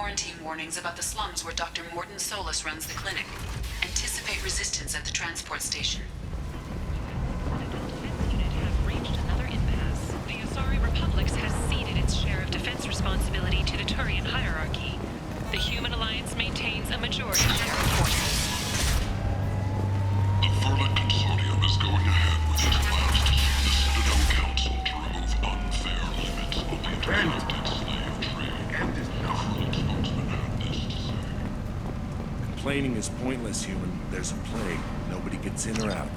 quarantine warnings about the slums where Dr. Mordin Solus runs the clinic. Anticipate resistance at the transport station. The Asari Republics has ceded its share of defense responsibility to the Turian hierarchy. The Human Alliance maintains a majority share of forces. The Verdict Consortium is going ahead with its plans to sue the Citadel Council to remove unfair limits on the intergalactic slave trade. A Verdict spokesman had this to say. Complaining is pointless, human. There's a plague. Nobody gets in or out.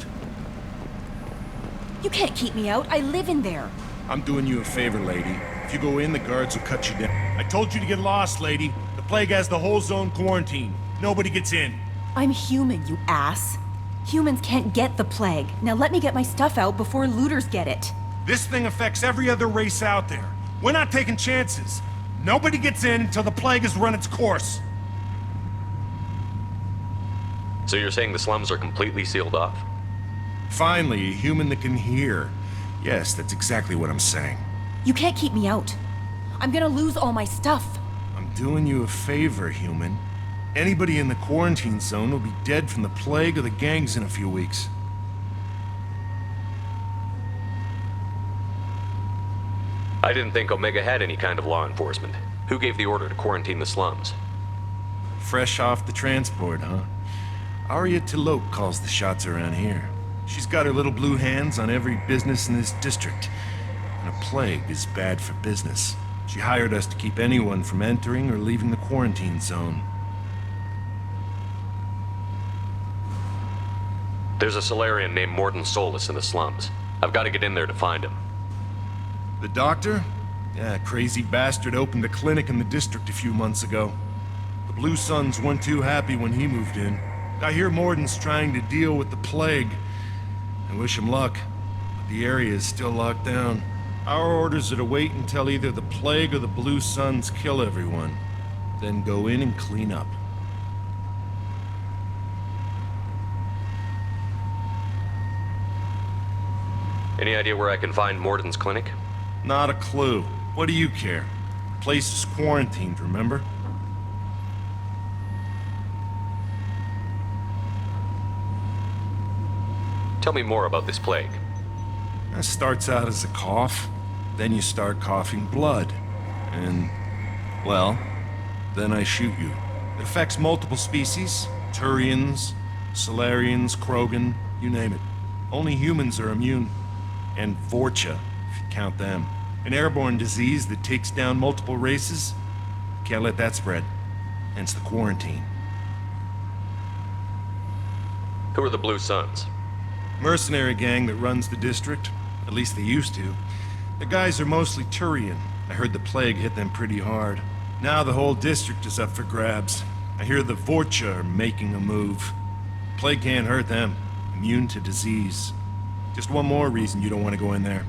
You can't keep me out. I live in there. I'm doing you a favor, lady. If you go in, the guards will cut you down. I told you to get lost, lady. The plague has the whole zone quarantined. Nobody gets in. I'm human, you ass. Humans can't get the plague. Now let me get my stuff out before looters get it. This thing affects every other race out there. We're not taking chances. Nobody gets in until the plague has run its course. So you're saying the slums are completely sealed off? Finally, a human that can hear. Yes, that's exactly what I'm saying. You can't keep me out. I'm gonna lose all my stuff. I'm doing you a favor, human. Anybody in the quarantine zone will be dead from the plague or the gangs in a few weeks. I didn't think Omega had any kind of law enforcement. Who gave the order to quarantine the slums? Fresh off the transport, huh? Arya Tilok calls the shots around here. She's got her little blue hands on every business in this district. And a plague is bad for business. She hired us to keep anyone from entering or leaving the quarantine zone. There's a Solarian named Mordin Solus in the slums. I've got to get in there to find him. The doctor? Yeah, crazy bastard opened a clinic in the district a few months ago. The Blue Suns weren't too happy when he moved in. I hear Mordin's trying to deal with the plague. I wish him luck, but the area is still locked down. Our orders are to wait until either the plague or the Blue Suns kill everyone, then go in and clean up. Any idea where I can find Mordin's clinic? Not a clue. What do you care? The place is quarantined, remember? Tell me more about this plague. It starts out as a cough, then you start coughing blood. And, well, then I shoot you. It affects multiple species. Turians, Solarians, Krogan, you name it. Only humans are immune. And Vorcha, if you count them. An airborne disease that takes down multiple races. Can't let that spread. Hence the quarantine. Who are the Blue Suns? Mercenary gang that runs the district. At least they used to. The guys are mostly Turian. I heard the plague hit them pretty hard. Now the whole district is up for grabs. I hear the Vorcha are making a move. Plague can't hurt them. Immune to disease. Just one more reason you don't want to go in there.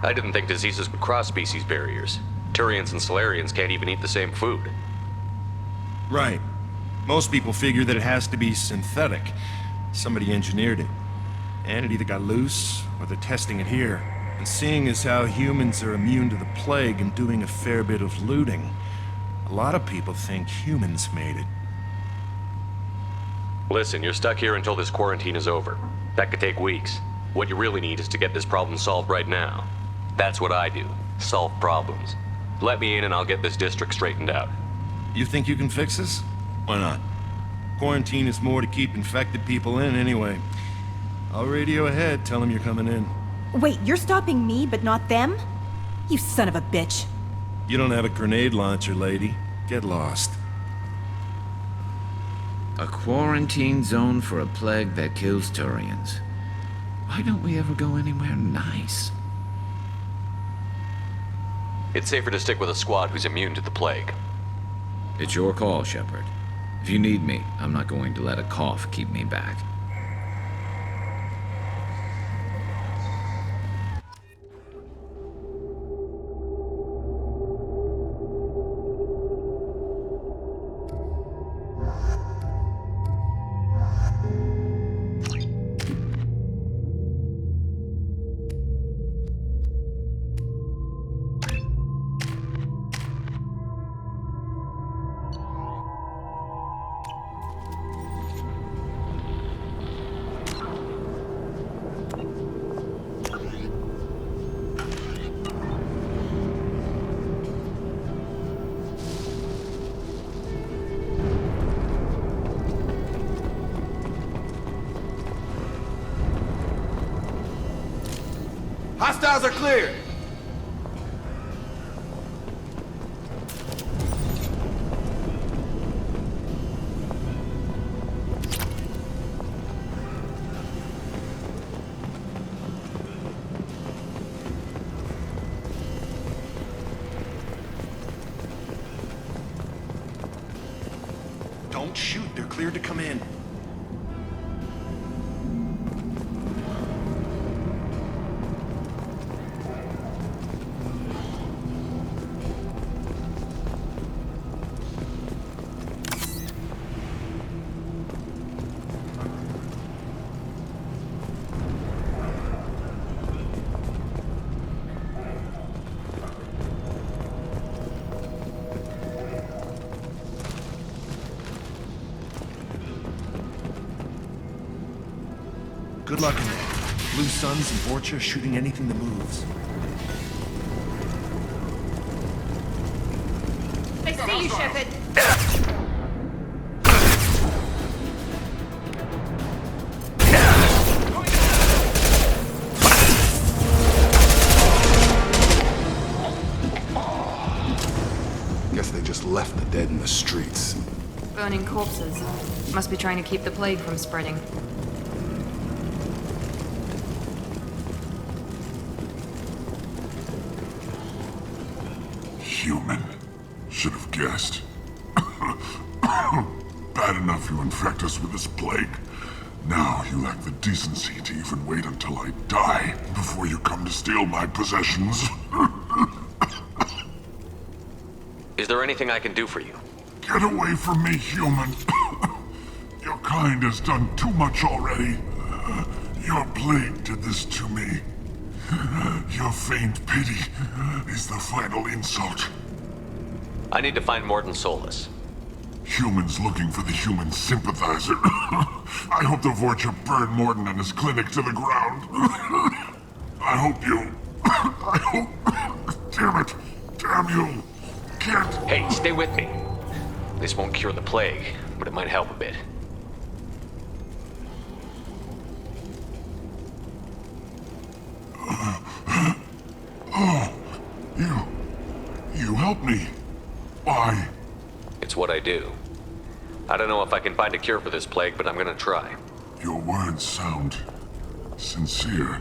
I didn't think diseases would cross species barriers. Turians and Solarians can't even eat the same food. Right. Most people figure that it has to be synthetic. Somebody engineered it. And it either got loose, or they're testing it here. And seeing as how humans are immune to the plague and doing a fair bit of looting, a lot of people think humans made it. Listen, you're stuck here until this quarantine is over. That could take weeks. What you really need is to get this problem solved right now. That's what I do. Solve problems. Let me in and I'll get this district straightened out. You think you can fix this? Why not? Quarantine is more to keep infected people in anyway. I'll radio ahead, tell them you're coming in. Wait, you're stopping me, but not them? You son of a bitch. You don't have a grenade launcher, lady. Get lost. A quarantine zone for a plague that kills Turians. Why don't we ever go anywhere nice? It's safer to stick with a squad who's immune to the plague. It's your call, Shepard. If you need me, I'm not going to let a cough keep me back. Hostiles are clear! Don't shoot, they're cleared to come in. Good luck in there. Blue Suns and Vorcha shooting anything that moves. I see you, Shepard. Guess they just left the dead in the streets. Burning corpses. Must be trying to keep the plague from spreading. Human. Should have guessed. Bad enough you infect us with this plague. Now you lack the decency to even wait until I die before you come to steal my possessions. Is there anything I can do for you? Get away from me, human. Your kind has done too much already. Your plague did this to me. Your feigned pity is the final insult. I need to find Mordin Solus. Humans looking for the human sympathizer. I hope the Vorcha burn Mordin and his clinic to the ground. I hope you... I hope... Damn it. Damn you. Can't... Hey, stay with me. This won't cure the plague, but it might help a bit. You help me. Why? It's what I do. I don't know if I can find a cure for this plague, but I'm gonna try. Your words sound sincere.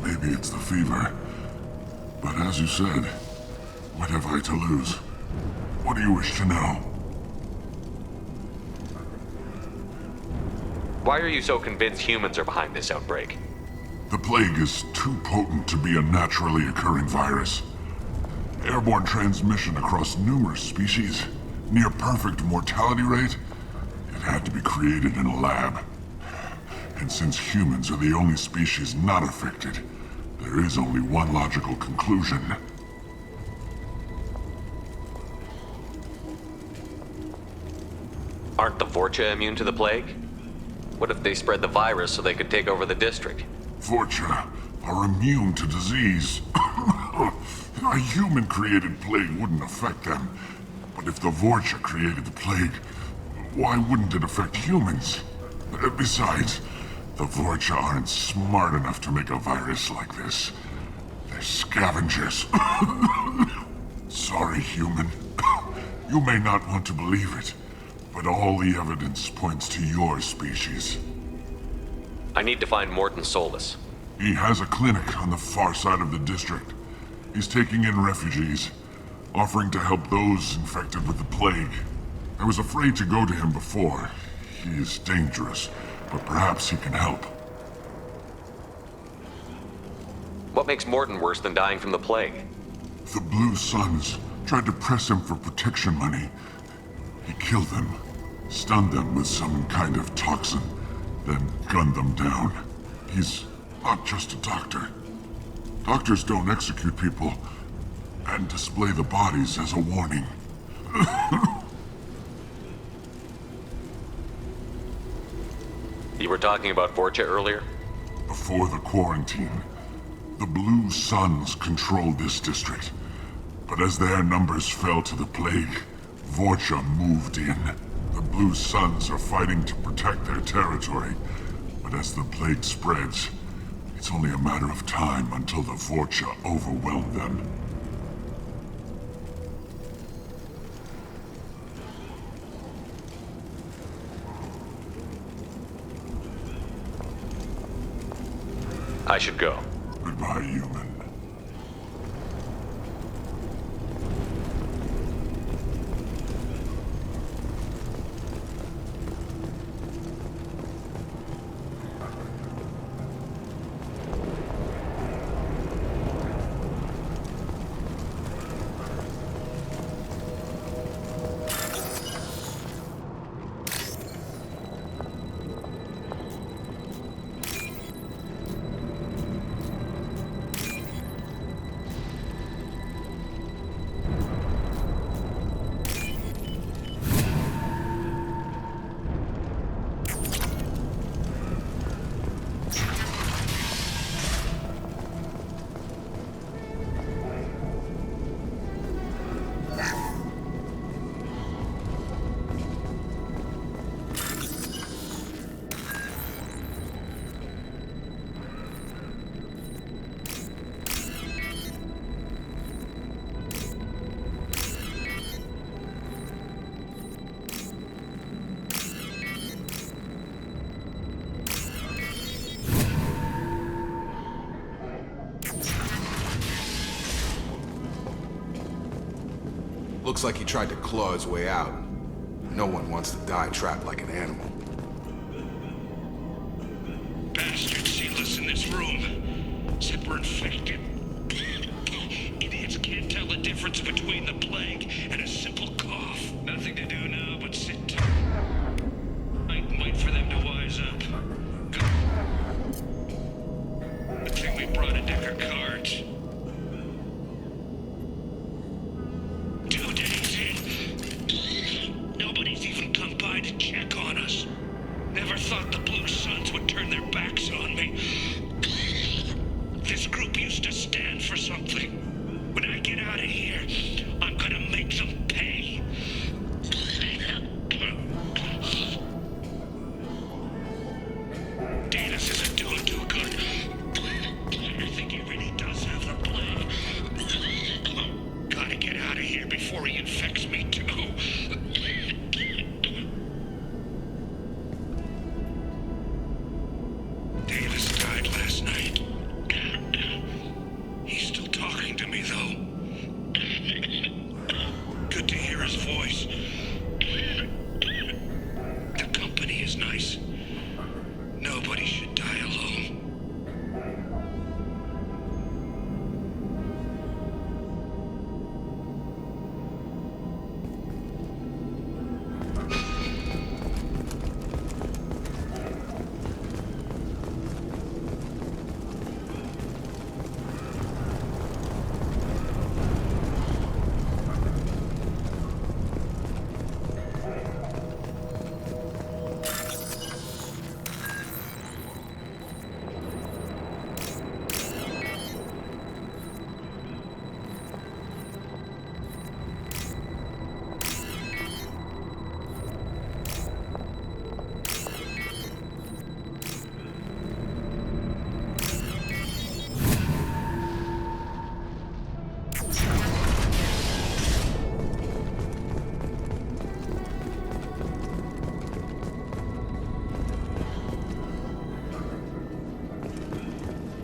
Maybe it's the fever. But as you said, what have I to lose? What do you wish to know? Why are you so convinced humans are behind this outbreak? The plague is too potent to be a naturally occurring virus. Airborne transmission across numerous species, near perfect mortality rate. It had to be created in a lab. And since humans are the only species not affected, there is only one logical conclusion. Aren't the Vorcha immune to the plague? What if they spread the virus so they could take over the district? Vorcha are immune to disease. A human-created plague wouldn't affect them. But if the Vorcha created the plague, why wouldn't it affect humans? Besides, the Vorcha aren't smart enough to make a virus like this. They're scavengers. Sorry, human. You may not want to believe it, but all the evidence points to your species. I need to find Mordin Solus. He has a clinic on the far side of the district. He's taking in refugees, offering to help those infected with the plague. I was afraid to go to him before. He is dangerous, but perhaps he can help. What makes Mordin worse than dying from the plague? The Blue Suns tried to press him for protection money. He killed them, stunned them with some kind of toxin, then gunned them down. He's not just a doctor. Doctors don't execute people and display the bodies as a warning. You were talking about Vorcha earlier? Before the quarantine, the Blue Suns controlled this district. But as their numbers fell to the plague, Vorcha moved in. The Blue Suns are fighting to protect their territory. But as the plague spreads, It's only a matter of time until the Vorcha overwhelm them. I should go. Goodbye, human. Looks like he tried to claw his way out. No one wants to die trapped like an animal. Bastards sealed us in this room. Said we're infected. Idiots can't tell the difference between the plague and a simple cough. Nothing to do now but sit tight and wait for them to wise up. Good thing we brought a deck of cards. 2 days in. Nobody's even come by to check on us. Never thought the Blue Suns would turn their backs on me. This group used to stand for something. When I get out of here, I'm gonna make them pay. Danis isn't doing too good. I think he really does have the plague. Gotta get out of here before he infects me too. Davis died last night. He's still talking to me, though. Good to hear his voice. The company is nice. Nobody should die alone.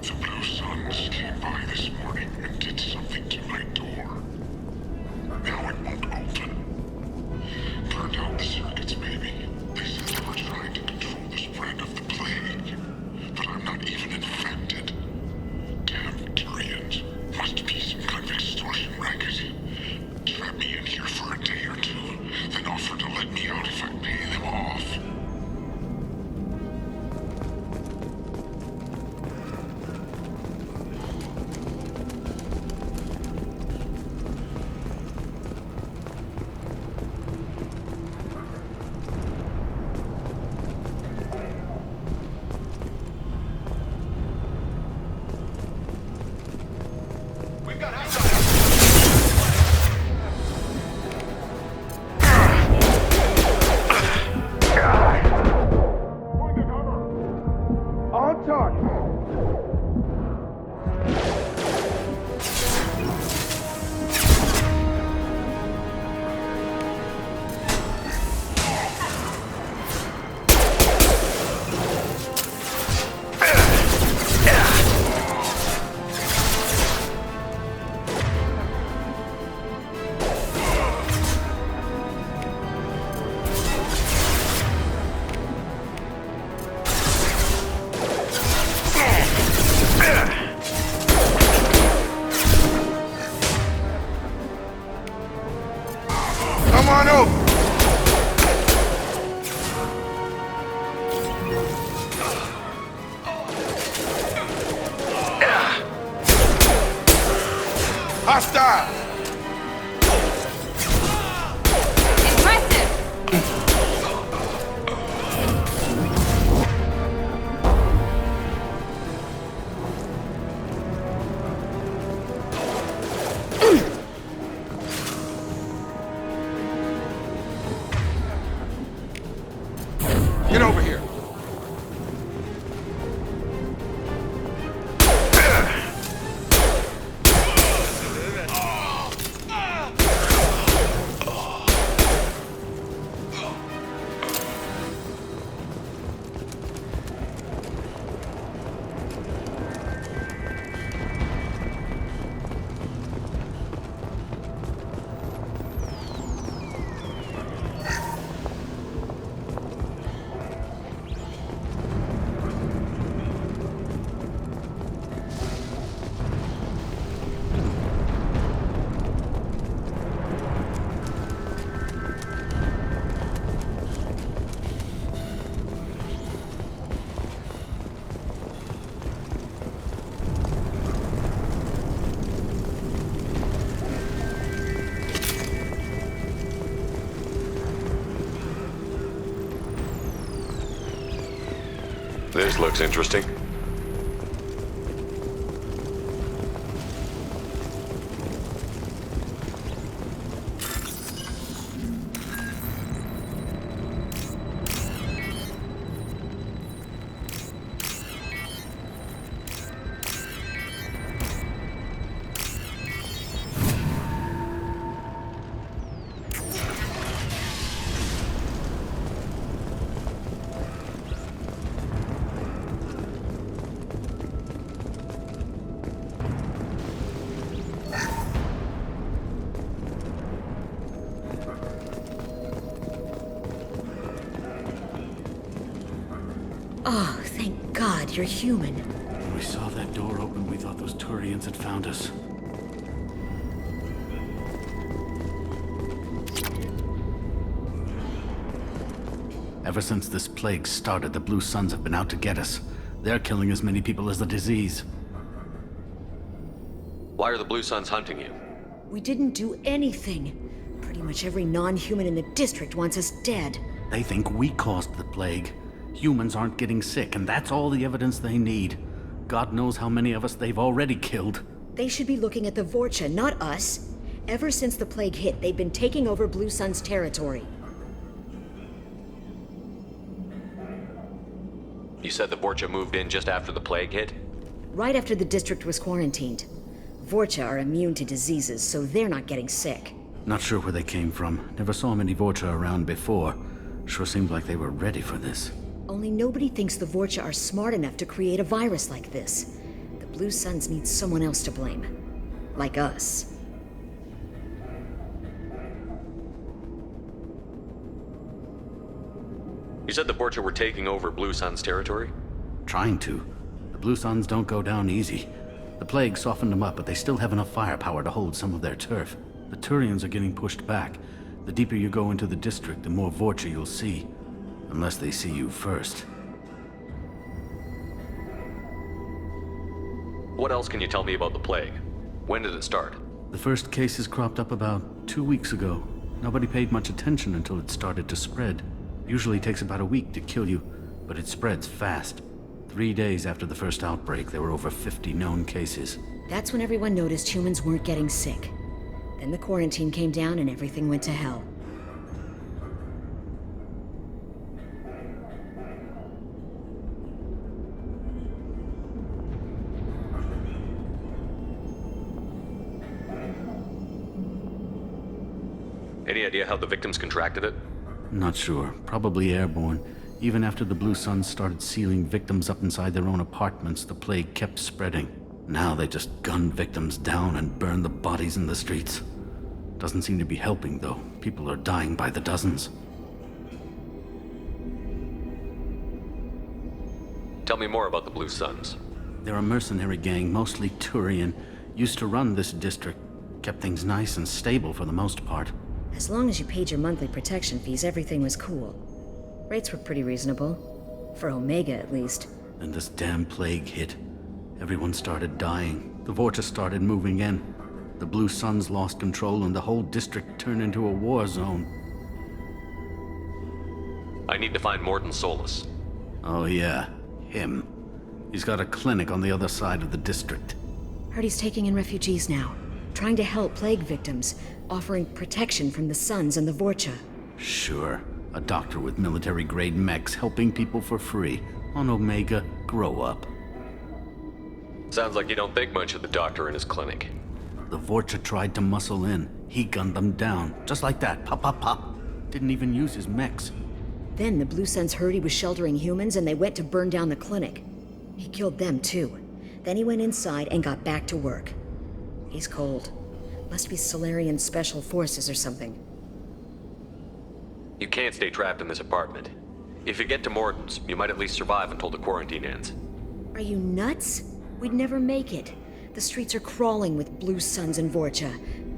The Blue Suns came by this morning and did something to my door. Now it won't open. Burned out the circuits, maybe. They said they were trying to control the spread of the plague. But I'm not even infected. Damn Tyrians. Must be some kind of extortion racket. Trap me in here for a day or two, then offer to let me out if I pay them off. We've got outsiders! Hostile! Get over here. This looks interesting. Oh, thank God you're human. When we saw that door open, we thought those Turians had found us. Ever since this plague started, the Blue Suns have been out to get us. They're killing as many people as the disease. Why are the Blue Suns hunting you? We didn't do anything. Pretty much every non-human in the district wants us dead. They think we caused the plague. Humans aren't getting sick, and that's all the evidence they need. God knows how many of us they've already killed. They should be looking at the Vorcha, not us. Ever since the plague hit, they've been taking over Blue Sun's territory. You said the Vorcha moved in just after the plague hit? Right after the district was quarantined. Vorcha are immune to diseases, so they're not getting sick. Not sure where they came from. Never saw many Vorcha around before. Sure seemed like they were ready for this. Only nobody thinks the Vorcha are smart enough to create a virus like this. The Blue Suns need someone else to blame. Like us. You said the Vorcha were taking over Blue Sun's territory? Trying to. The Blue Suns don't go down easy. The plague softened them up, but they still have enough firepower to hold some of their turf. The Turians are getting pushed back. The deeper you go into the district, the more Vorcha you'll see. Unless they see you first. What else can you tell me about the plague? When did it start? The first cases cropped up about 2 weeks ago. Nobody paid much attention until it started to spread. Usually takes about a week to kill you, but it spreads fast. 3 days after the first outbreak, there were over 50 known cases. That's when everyone noticed humans weren't getting sick. Then the quarantine came down and everything went to hell. Any idea how the victims contracted it? Not sure. Probably airborne. Even after the Blue Suns started sealing victims up inside their own apartments, the plague kept spreading. Now they just gun victims down and burn the bodies in the streets. Doesn't seem to be helping, though. People are dying by the dozens. Tell me more about the Blue Suns. They're a mercenary gang, mostly Turian. Used to run this district. Kept things nice and stable for the most part. As long as you paid your monthly protection fees, everything was cool. Rates were pretty reasonable. For Omega, at least. Then this damn plague hit. Everyone started dying. The Vorcha started moving in. The Blue Suns lost control and the whole district turned into a war zone. I need to find Mordin Solus. Oh yeah, him. He's got a clinic on the other side of the district. Heard he's taking in refugees now, trying to help plague victims, offering protection from the Suns and the Vorcha. Sure. A doctor with military-grade mechs helping people for free. On Omega, grow up. Sounds like you don't think much of the doctor and his clinic. The Vorcha tried to muscle in. He gunned them down. Just like that. Pop, pop, pop. Didn't even use his mechs. Then the Blue Suns heard he was sheltering humans and they went to burn down the clinic. He killed them too. Then he went inside and got back to work. He's cold. Must be Solarian Special Forces or something. You can't stay trapped in this apartment. If you get to Mordin's, you might at least survive until the quarantine ends. Are you nuts? We'd never make it. The streets are crawling with Blue Suns and Vorcha.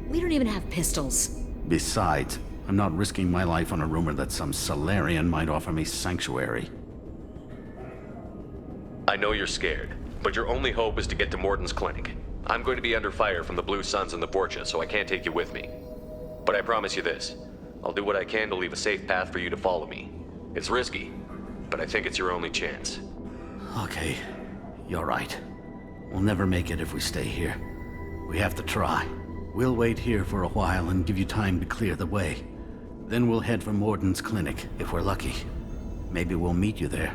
We don't even have pistols. Besides, I'm not risking my life on a rumor that some Solarian might offer me sanctuary. I know you're scared, but your only hope is to get to Mordin's clinic. I'm going to be under fire from the Blue Suns and the Vorcha, so I can't take you with me. But I promise you this. I'll do what I can to leave a safe path for you to follow me. It's risky, but I think it's your only chance. Okay, you're right. We'll never make it if we stay here. We have to try. We'll wait here for a while and give you time to clear the way. Then we'll head for Mordin's clinic, if we're lucky. Maybe we'll meet you there.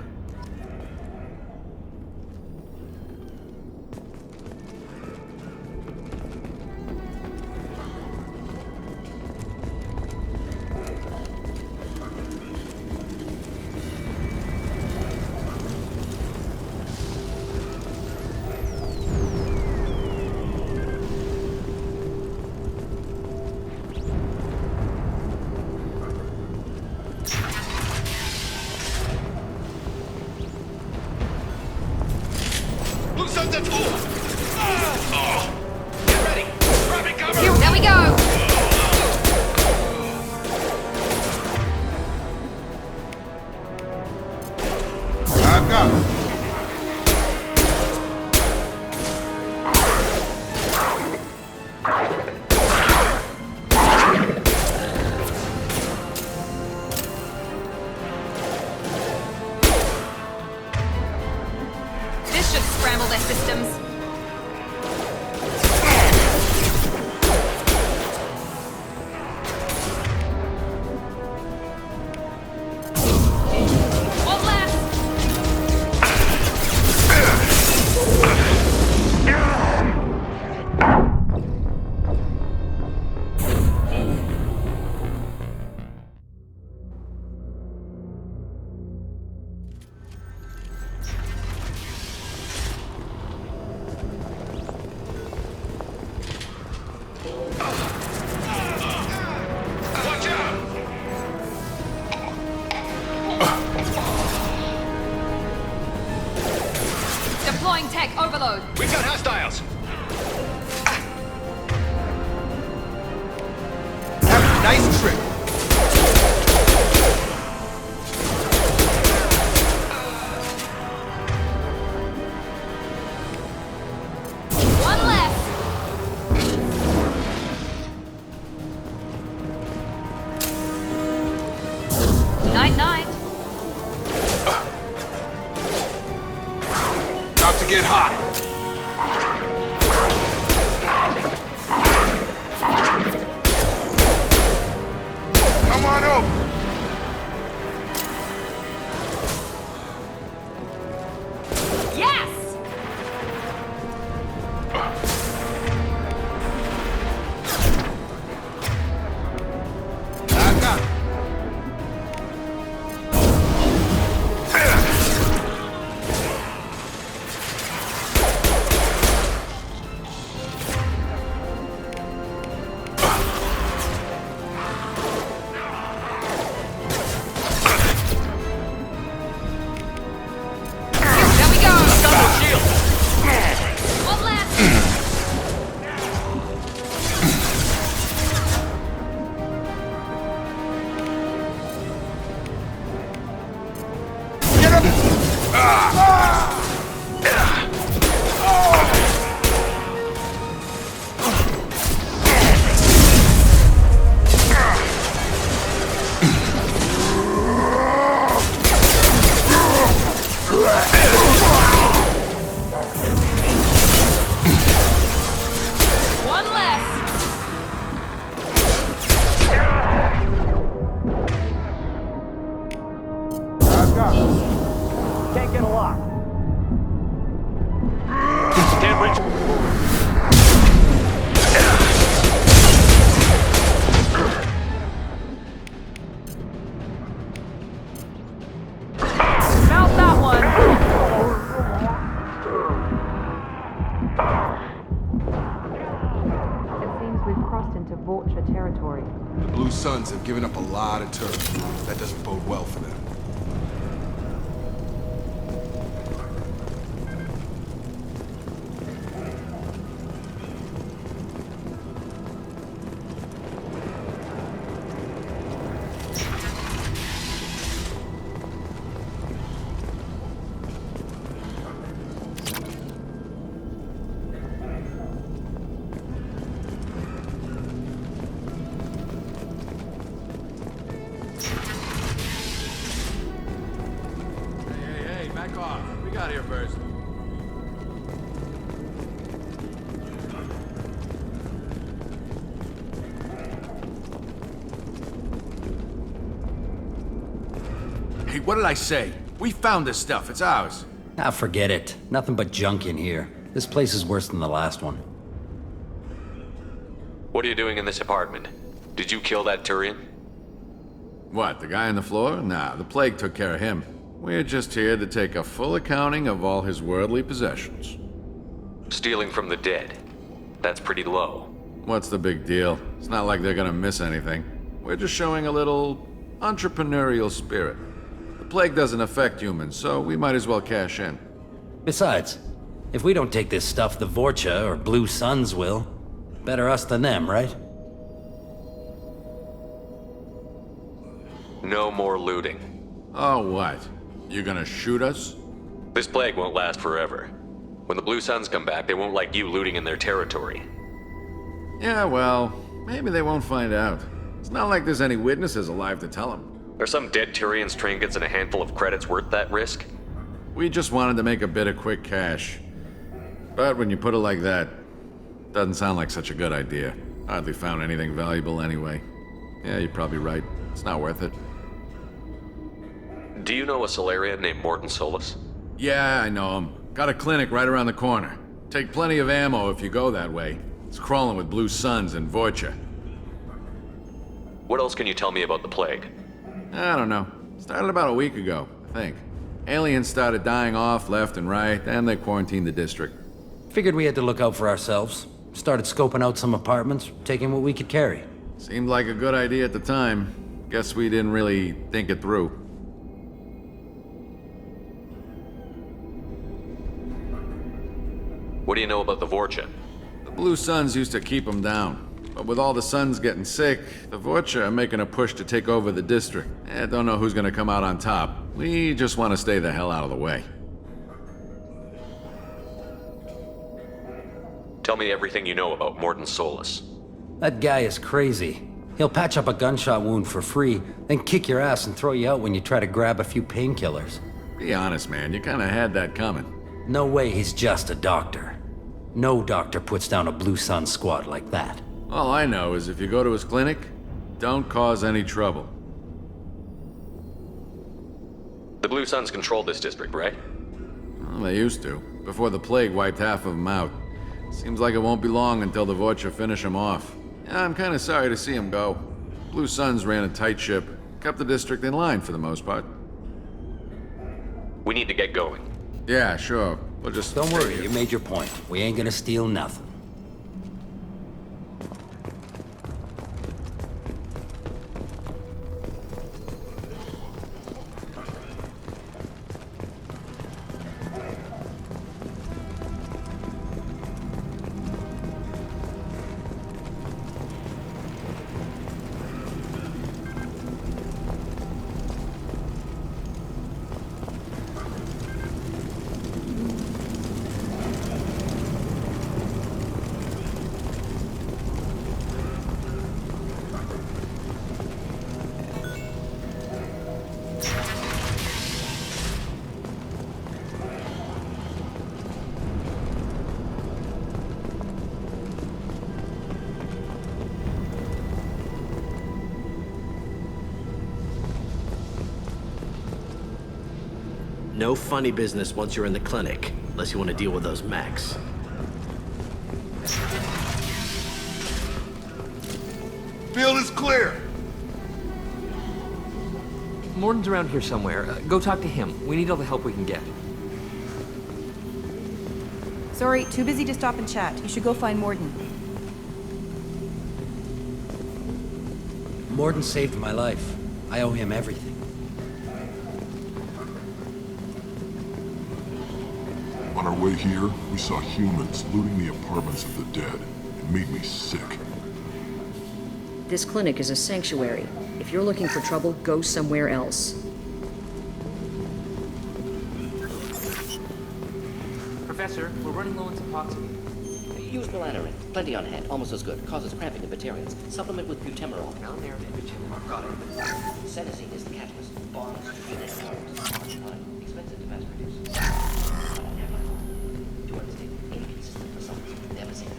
Vulture territory. The Blue Suns have given up a lot of turf. That doesn't bode well for them. Back off. We got here first. Hey, what did I say? We found this stuff. It's ours. Ah, forget it. Nothing but junk in here. This place is worse than the last one. What are you doing in this apartment? Did you kill that Turian? What, the guy on the floor? Nah, the plague took care of him. We're just here to take a full accounting of all his worldly possessions. Stealing from the dead. That's pretty low. What's the big deal? It's not like they're gonna miss anything. We're just showing a little entrepreneurial spirit. The plague doesn't affect humans, so we might as well cash in. Besides, if we don't take this stuff, the Vorcha or Blue Suns will. Better us than them, right? No more looting. Oh, what? You gonna shoot us? This plague won't last forever. When the Blue Suns come back, they won't like you looting in their territory. Yeah, well, maybe they won't find out. It's not like there's any witnesses alive to tell them. Are some dead Turians' trinkets and a handful of credits worth that risk? We just wanted to make a bit of quick cash. But when you put it like that, doesn't sound like such a good idea. Hardly found anything valuable anyway. Yeah, you're probably right. It's not worth it. Do you know a Solarian named Mordin Solus? Yeah, I know him. Got a clinic right around the corner. Take plenty of ammo if you go that way. It's crawling with Blue Suns and Vorcha. What else can you tell me about the plague? I don't know. Started about a week ago, I think. Aliens started dying off left and right, and they quarantined the district. Figured we had to look out for ourselves. Started scoping out some apartments, taking what we could carry. Seemed like a good idea at the time. Guess we didn't really think it through. What do you know about the Vorcha? The Blue Suns used to keep them down. But with all the Suns getting sick, the Vorcha are making a push to take over the district. Don't know who's gonna come out on top. We just want to stay the hell out of the way. Tell me everything you know about Mordin Solus. That guy is crazy. He'll patch up a gunshot wound for free, then kick your ass and throw you out when you try to grab a few painkillers. Be honest, man. You kinda had that coming. No way he's just a doctor. No doctor puts down a Blue Sun squad like that. All I know is if you go to his clinic, don't cause any trouble. The Blue Suns control this district, right? Well, they used to, before the plague wiped half of them out. Seems like it won't be long until the Vorcha finish him off. Yeah, I'm kinda sorry to see him go. Blue Suns ran a tight ship, kept the district in line for the most part. We need to get going. Yeah, sure. We'll just... Don't worry, you made your point. We ain't gonna steal nothing. No funny business once you're in the clinic, unless you want to deal with those mechs. Field is clear! Mordin's around here somewhere. Go talk to him. We need all the help we can get. Sorry, too busy to stop and chat. You should go find Mordin. Mordin saved my life. I owe him everything. On our way here, we saw humans looting the apartments of the dead. It made me sick. This clinic is a sanctuary. If you're looking for trouble, go somewhere else. Professor, we're running low on Suboxone. Use melanorin. Plenty on hand. Almost as good. Causes cramping in Batarians. Supplement with butemerol. Melanorin and butemerol. Got it. Senescine is the catalyst. Bonds to genetic powers. Expensive to mass produce. Do understand? Inconsistent results. Devastating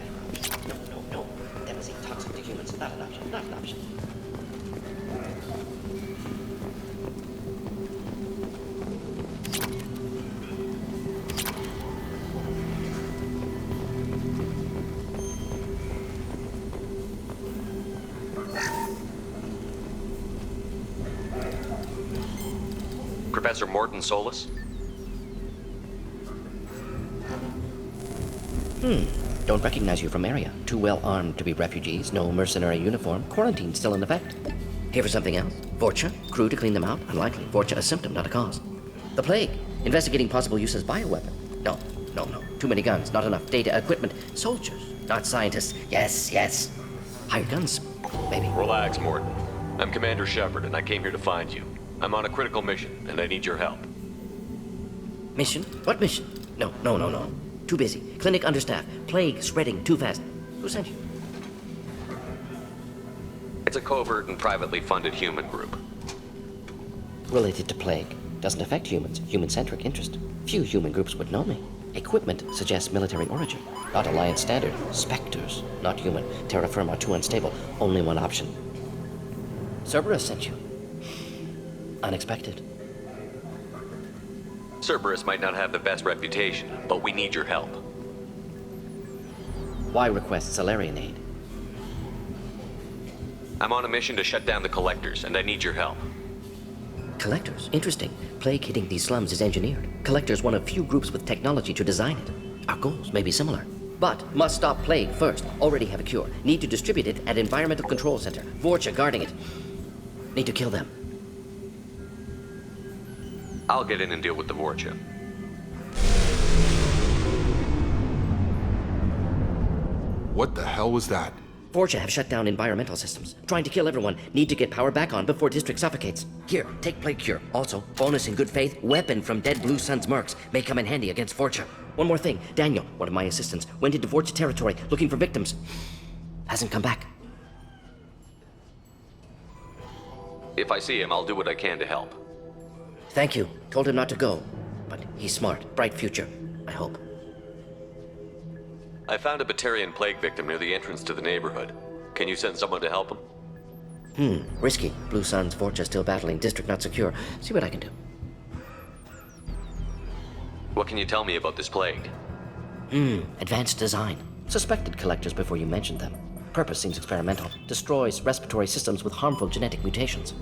federal. No. Devastating toxic to humans. Not an option. Not an option. Professor Mordin Solus? Don't recognize you from area. Too well armed to be refugees. No mercenary uniform. Quarantine still in effect. Here for something else? Vorcha? Crew to clean them out? Unlikely. Vorcha a symptom, not a cause. The plague. Investigating possible use as bioweapon. No. Too many guns. Not enough data, equipment. Soldiers, not scientists. Yes. Hired guns, maybe. Relax, Mordin. I'm Commander Shepard, and I came here to find you. I'm on a critical mission, and I need your help. Mission? What mission? No. Too busy. Clinic understaffed. Plague spreading too fast. Who sent you? It's a covert and privately funded human group. Related to plague. Doesn't affect humans. Human-centric interest. Few human groups would know me. Equipment suggests military origin. Not Alliance standard. Spectres. Not human. Terra firma too unstable. Only one option. Cerberus sent you. Unexpected. Cerberus might not have the best reputation, but we need your help. Why request Salarian aid? I'm on a mission to shut down the Collectors, and I need your help. Collectors? Interesting. Plague hitting these slums is engineered. Collectors one of few groups with technology to design it. Our goals may be similar. But must stop plague first. Already have a cure. Need to distribute it at Environmental Control Center. Vorcha guarding it. Need to kill them. I'll get in and deal with the Vorcha. What the hell was that? Vorcha have shut down environmental systems. Trying to kill everyone. Need to get power back on before district suffocates. Here, take plague cure. Also, bonus in good faith, weapon from dead Blue Sun's mercs. May come in handy against Vorcha. One more thing. Daniel, one of my assistants, went into Vorcha territory looking for victims. Hasn't come back. If I see him, I'll do what I can to help. Thank you. Told him not to go. But he's smart. Bright future. I hope. I found a Batarian plague victim near the entrance to the neighborhood. Can you send someone to help him? Risky. Blue Sun's Vorcha still battling. District not secure. See what I can do. What can you tell me about this plague? Advanced design. Suspected collectors before you mentioned them. Purpose seems experimental. Destroys respiratory systems with harmful genetic mutations.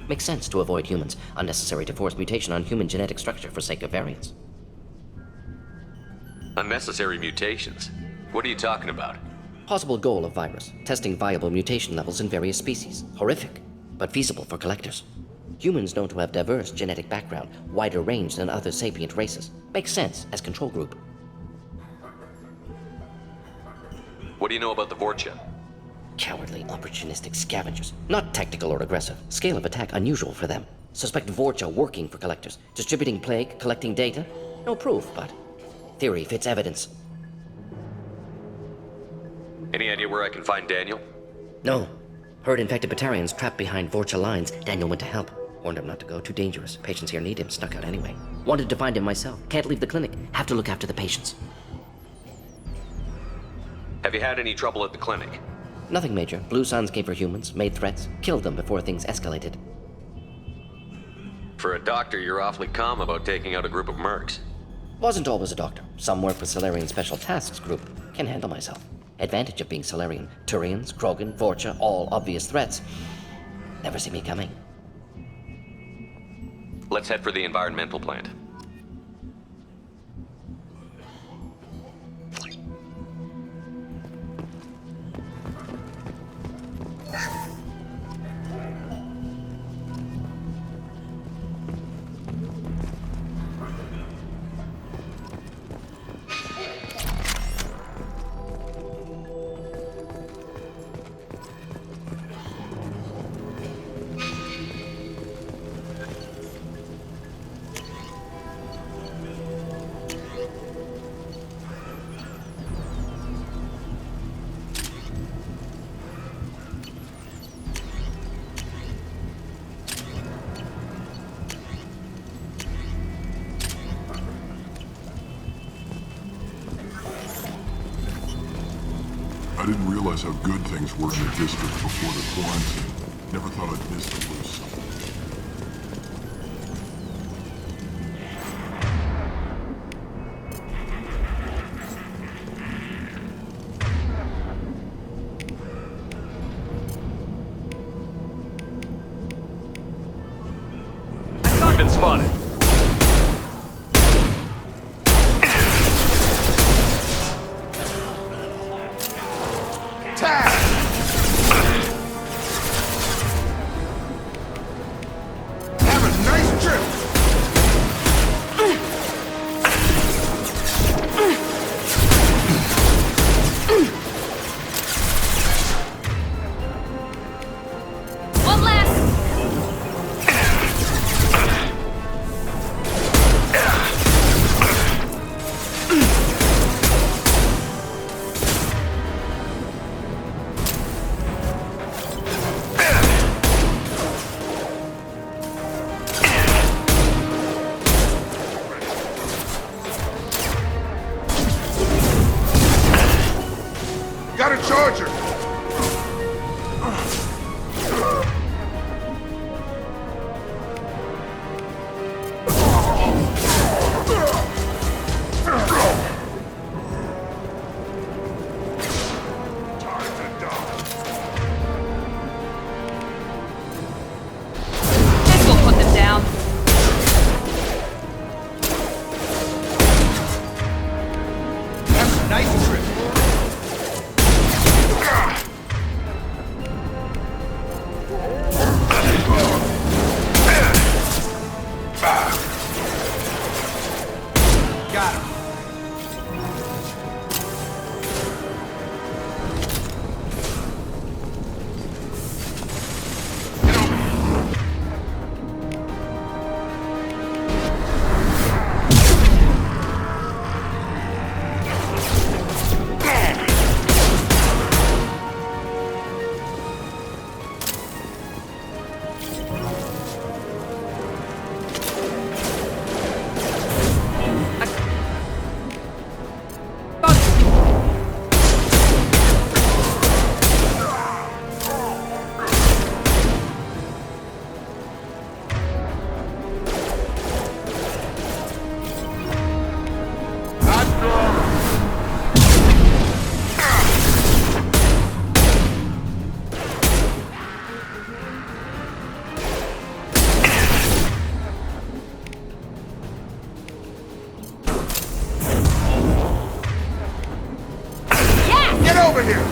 Makes sense to avoid humans. Unnecessary to force mutation on human genetic structure for sake of variance. Unnecessary mutations? What are you talking about? Possible goal of virus. Testing viable mutation levels in various species. Horrific, but feasible for collectors. Humans known to have diverse genetic background, wider range than other sapient races. Makes sense as control group. What do you know about the Vorcha? Cowardly, opportunistic scavengers. Not tactical or aggressive. Scale of attack unusual for them. Suspect Vorcha working for collectors. Distributing plague, collecting data. No proof, but theory fits evidence. Any idea where I can find Daniel? No. Heard infected Batarians trapped behind Vorcha lines. Daniel went to help. Warned him not to go. Too dangerous. Patients here need him. Snuck out anyway. Wanted to find him myself. Can't leave the clinic. Have to look after the patients. Have you had any trouble at the clinic? Nothing major. Blue Suns came for humans, made threats, killed them before things escalated. For a doctor, you're awfully calm about taking out a group of mercs. Wasn't always a doctor. Some work with Salarian Special Tasks Group. Can handle myself. Advantage of being Salarian. Turians, Krogan, Vorcha, all obvious threats. Never see me coming. Let's head for the environmental plant. I didn't realize how good things were in the district before the quarantine. Never thought I'd miss the Blue Sun. We've been spotted. Have a nice trip! One last. Got a charger! This will put them down. Have a nice trip! Got him. Get over here!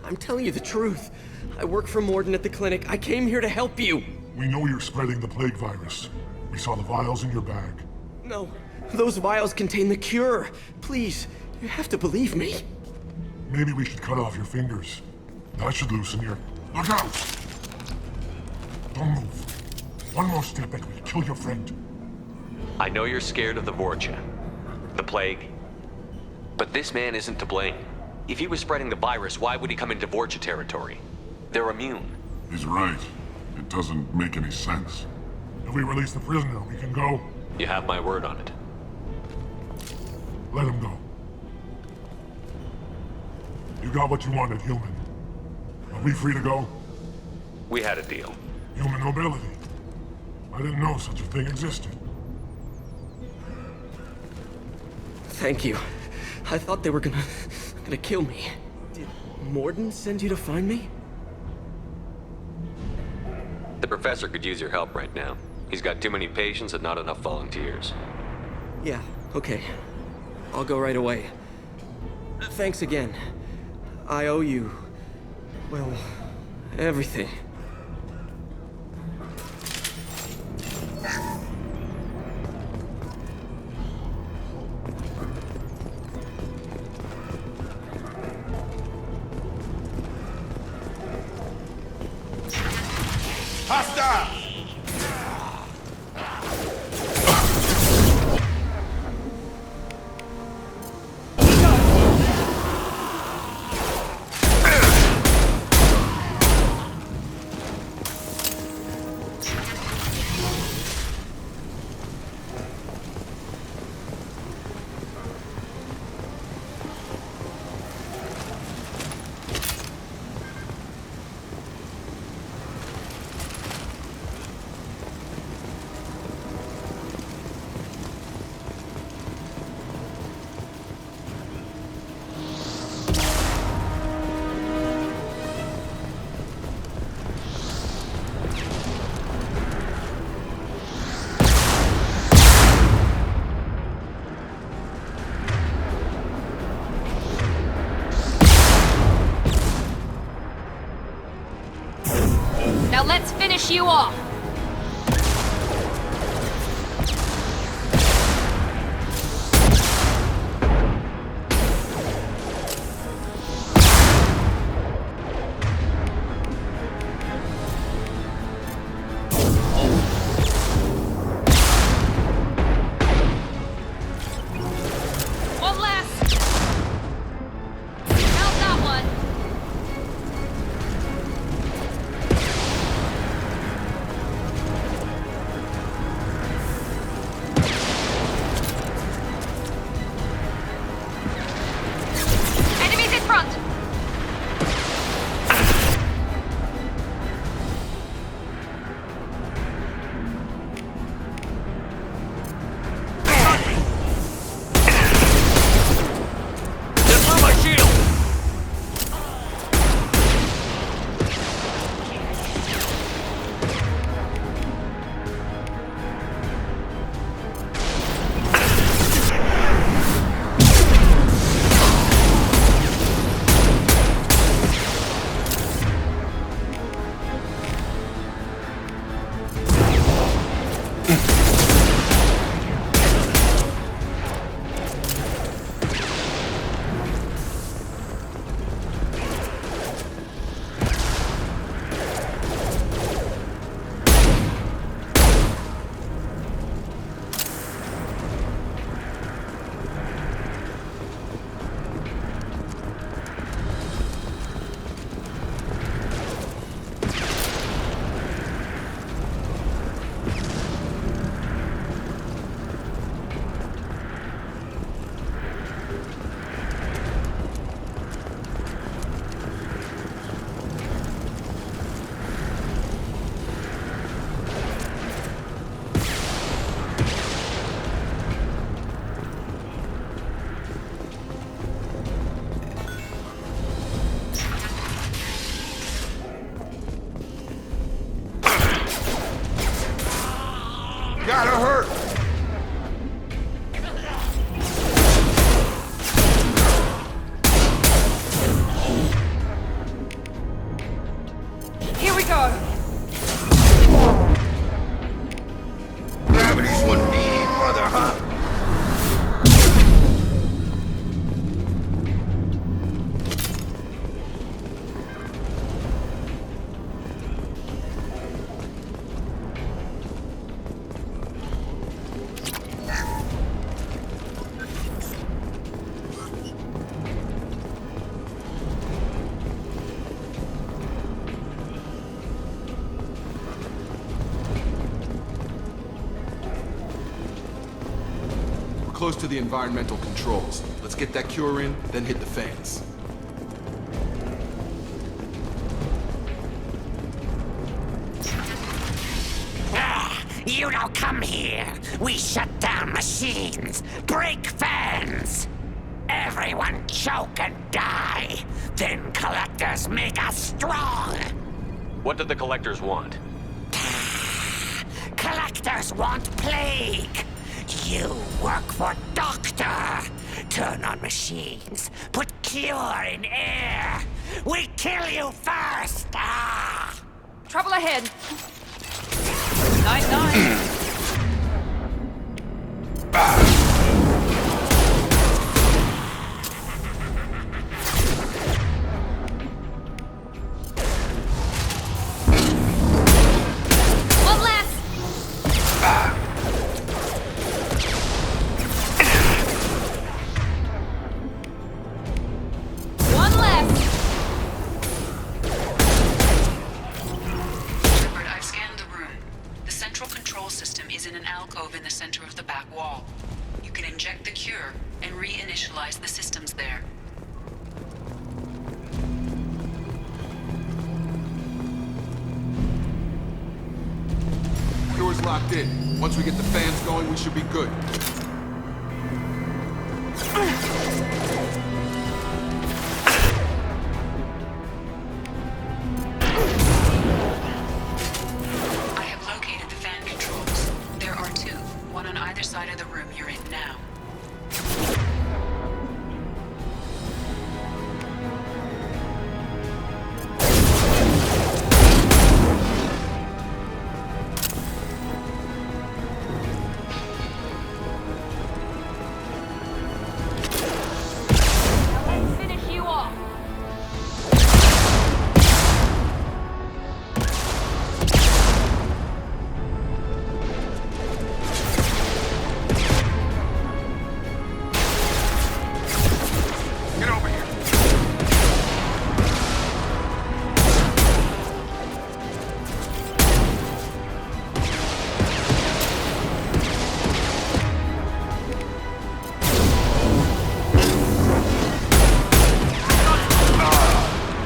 I'm telling you the truth. I work for Mordin at the clinic. I came here to help you. We know you're spreading the plague virus. We saw the vials in your bag. No, those vials contain the cure. Please, you have to believe me. Maybe we should cut off your fingers. That should loosen your... Look out! Don't move. One more step and we'll kill your friend. I know you're scared of the Vorcha, the plague, but this man isn't to blame. If he was spreading the virus, why would he come into Vorcha territory? They're immune. He's right. It doesn't make any sense. If we release the prisoner, we can go. You have my word on it. Let him go. You got what you wanted, human. Are we free to go? We had a deal. Human nobility. I didn't know such a thing existed. Thank you. I thought they were gonna kill me. Did Mordin send you to find me? The professor could use your help right now. He's got too many patients and not enough volunteers. Yeah, okay. I'll go right away. Thanks again. I owe you... well, everything. Hostile! Now let's finish you off! One last! How's that one? close to the environmental controls. Let's get that cure in, then hit the fans. You don't come here. We shut down machines, break fans. Everyone choke and die. Then collectors make us strong. What did the collectors want? Collectors want plague. You work for Doctor. Turn on machines. Put cure in air. We kill you first. Trouble ahead. 9-9. Locked in. Once we get the fans going, we should be good. I have located the fan controls. There are two, one on either side of the room you're in now.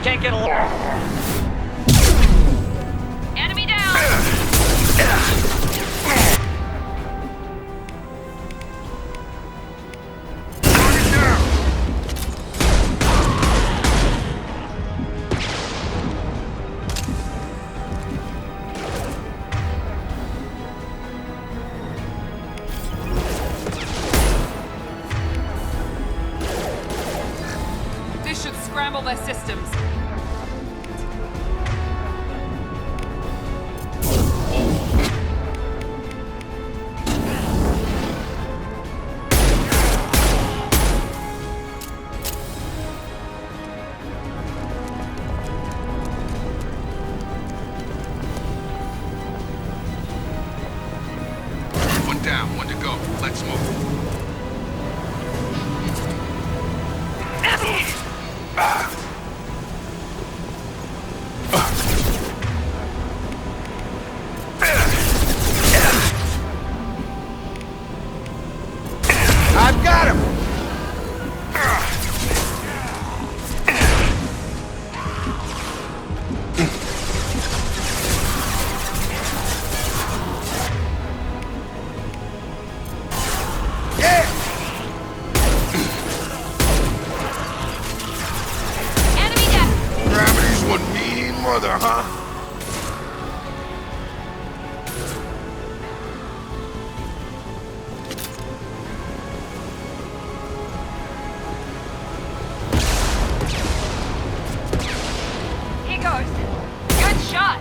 Can't get along. Enemy down! This should scramble their systems. One down, one to go. Let's move. I've got him! Gravity's one mean mother, huh? Here goes. Good shot.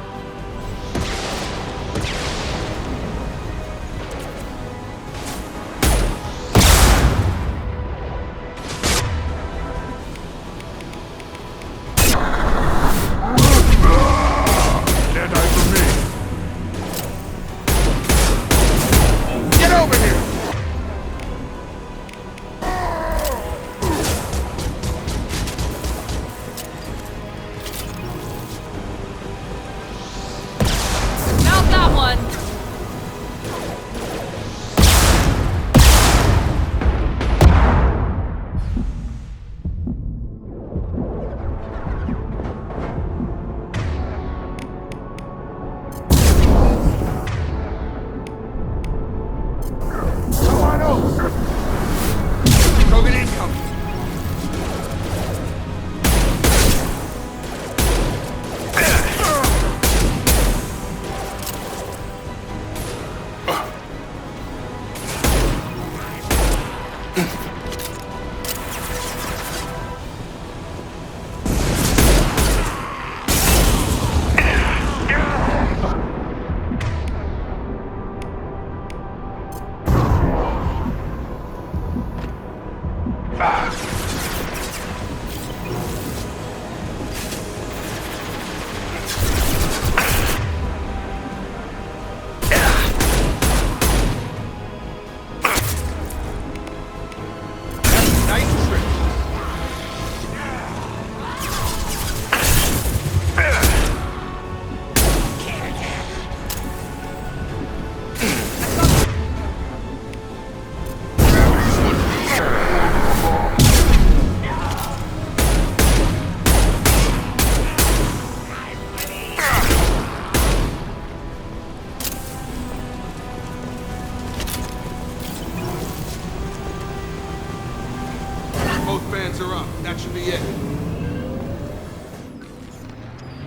Both fans are up. That should be it.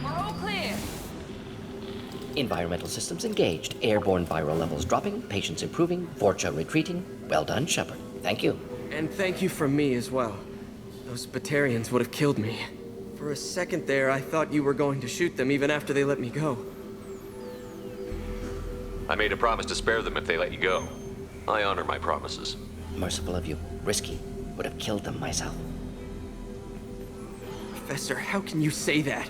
We're all clear. Environmental systems engaged. Airborne viral levels dropping. Patients improving. Vorcha retreating. Well done, Shepard. Thank you. And thank you from me as well. Those Batarians would have killed me. For a second there, I thought you were going to shoot them even after they let me go. I made a promise to spare them if they let you go. I honor my promises. Merciful of you. Risky. Would have killed them myself. Professor, how can you say that?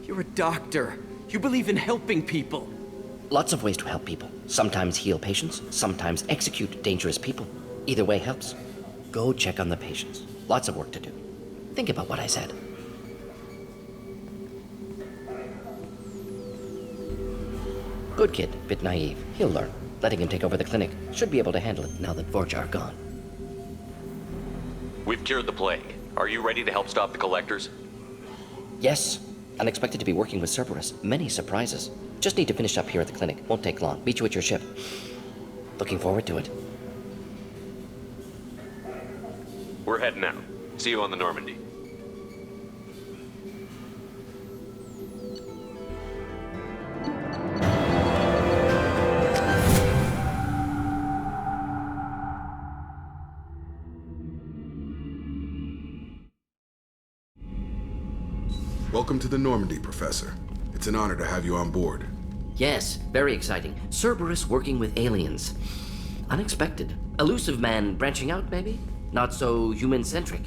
You're a doctor. You believe in helping people. Lots of ways to help people. Sometimes heal patients, sometimes execute dangerous people. Either way helps. Go check on the patients. Lots of work to do. Think about what I said. Good kid, bit naive. He'll learn. Letting him take over the clinic. Should be able to handle it now that Vorcha are gone. We've cured the plague. Are you ready to help stop the collectors? Yes. Unexpected to be working with Cerberus. Many surprises. Just need to finish up here at the clinic. Won't take long. Meet you at your ship. Looking forward to it. We're heading out. See you on the Normandy. Welcome to the Normandy, Professor. It's an honor to have you on board. Yes, very exciting. Cerberus working with aliens. Unexpected. Elusive man branching out, maybe? Not so human-centric.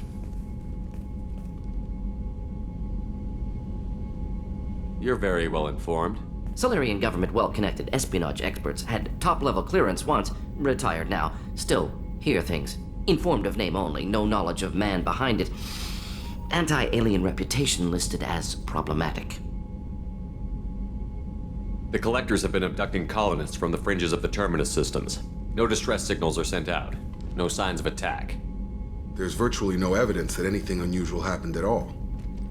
You're very well informed. Solarian government well-connected espionage experts had top-level clearance once, retired now. Still, hear things. Informed of name only, no knowledge of man behind it. Anti-alien reputation listed as problematic. The collectors have been abducting colonists from the fringes of the terminus systems. No distress signals are sent out. No signs of attack. There's virtually no evidence that anything unusual happened at all.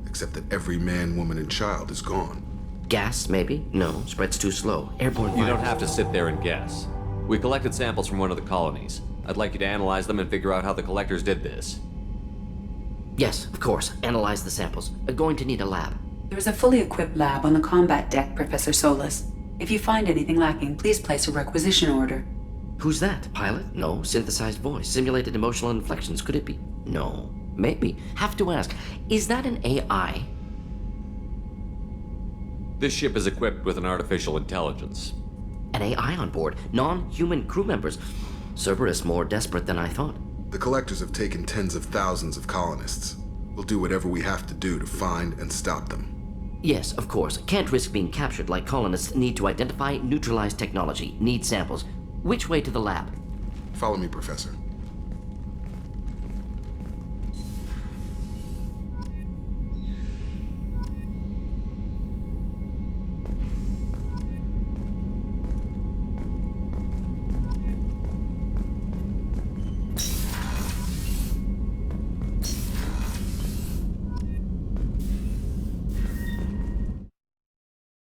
Except that every man, woman, and child is gone. Gas, maybe? No, spreads too slow. Airborne You don't have to sit there and guess. We collected samples from one of the colonies. I'd like you to analyze them and figure out how the collectors did this. Yes, of course. Analyze the samples. Going to need a lab. There's a fully equipped lab on the combat deck, Professor Solus. If you find anything lacking, please place a requisition order. Who's that? Pilot? No. Synthesized voice. Simulated emotional inflections. Could it be? No. Maybe. Have to ask. Is that an AI? This ship is equipped with an artificial intelligence. An AI on board? Non-human crew members? Cerberus more desperate than I thought. The collectors have taken tens of thousands of colonists. We'll do whatever we have to do to find and stop them. Yes, of course. Can't risk being captured like colonists need to identify, neutralize technology, need samples. Which way to the lab? Follow me, Professor.